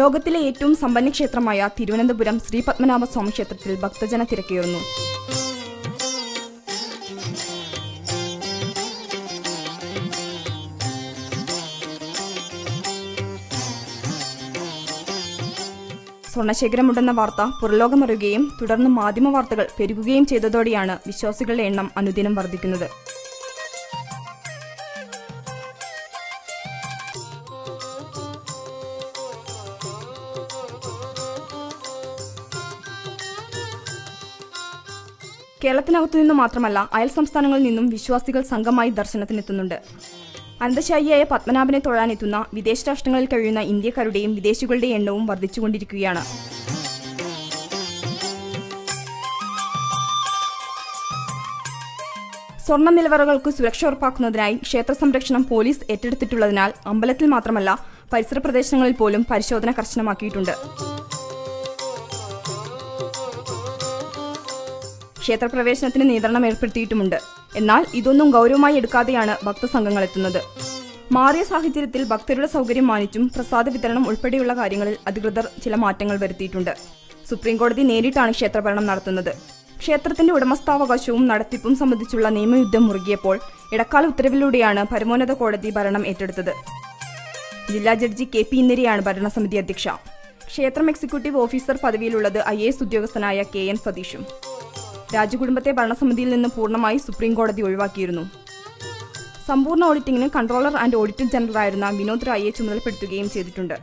ലോകത്തിലെ ഏറ്റവും സമ്പന്ന ക്ഷേത്രമായ തിരുവനന്തപുരം ശ്രീ പത്മനാഭ സ്വാമി ക്ഷേത്രത്തിൽ ഭക്തജന തിരക്കേറുന്നു. സ്വർണശേഖരമുണ്ടെന്ന വാർത്ത പുറലോകമറിയുകയും തുടർന്ന് മാധ്യമ വാർത്തകൾ പെരുകുകയും ചെയ്തതോടെയാണ് വിശ്വാസികളുടെ എണ്ണം അനുദിനം വർദ്ധിക്കുന്നത്. കേരളത്തിനകത്തു നിന്നു മാത്രമല്ല അയൽ സംസ്ഥാനങ്ങളിൽ നിന്നും വിശ്വാസികൾ സംഘമായി ദർശനത്തിനെത്തുന്നുണ്ട്. അനന്തശായിയായ പത്മനാഭനെ തൊഴാനെത്തുന്ന വിദേശ രാഷ്ട്രങ്ങളിൽ കഴിയുന്ന ഇന്ത്യക്കാരുടെയും വിദേശികളുടെയും എണ്ണവും വർദ്ധിച്ചുകൊണ്ടിരിക്കുകയാണ്. സ്വർണ്ണ നിലവറകൾക്ക് സുരക്ഷ ഉറപ്പാക്കുന്നതിനായി ക്ഷേത്ര സംരക്ഷണം പോലീസ് ഏറ്റെടുത്തിട്ടുള്ളതിനാൽ അമ്പലത്തിൽ മാത്രമല്ല പരിസര പ്രദേശങ്ങളിൽ പോലും പരിശോധന കർശനമാക്കിയിട്ടുണ്ട്. ക്ഷേത്രപ്രവേശനത്തിന് നിയന്ത്രണം ഏർപ്പെടുത്തിയിട്ടുമുണ്ട്. എന്നാൽ ഇതൊന്നും ഗൗരവമായി എടുക്കാതെയാണ് ഭക്തസംഘങ്ങൾ എത്തുന്നത്. മാറിയ സാഹചര്യത്തിൽ ഭക്തരുടെ സൗകര്യം മാനിച്ചും പ്രസാദ വിതരണം ഉൾപ്പെടെയുള്ള കാര്യങ്ങളിൽ അധികൃതർ ചില മാറ്റങ്ങൾ വരുത്തിയിട്ടുണ്ട്. സുപ്രീംകോടതി നേരിട്ടാണ് ക്ഷേത്രഭരണം നടത്തുന്നത്. ക്ഷേത്രത്തിന്റെ ഉടമസ്ഥാവകാശവും നടത്തിപ്പും സംബന്ധിച്ചുള്ള നിയമയുദ്ധം മുറുകിയപ്പോൾ ഇടക്കാല ഉത്തരവിലൂടെയാണ് പരമോന്നത കോടതി ഭരണം ഏറ്റെടുത്തത്. ജില്ലാ ജഡ്ജി KP ഇന്നരിയാണ് ഭരണസമിതി അധ്യക്ഷ. ക്ഷേത്രം എക്സിക്യൂട്ടീവ് ഓഫീസർ പദവിയിലുള്ളത് IAS ഉദ്യോഗസ്ഥനായ KN സതീഷും. രാജകുടുംബത്തെ ഭരണസമിതിയിൽ നിന്ന് പൂർണ്ണമായി സുപ്രീംകോടതി ഒഴിവാക്കിയിരുന്നു. സമ്പൂർണ്ണ ഓഡിറ്റിംഗിന് കൺട്രോളർ ആൻഡ് ഓഡിറ്റർ ജനറലായിരുന്ന വിനോദ് റായിയെ ചുമതലപ്പെടുത്തുകയും ചെയ്തിട്ടുണ്ട്.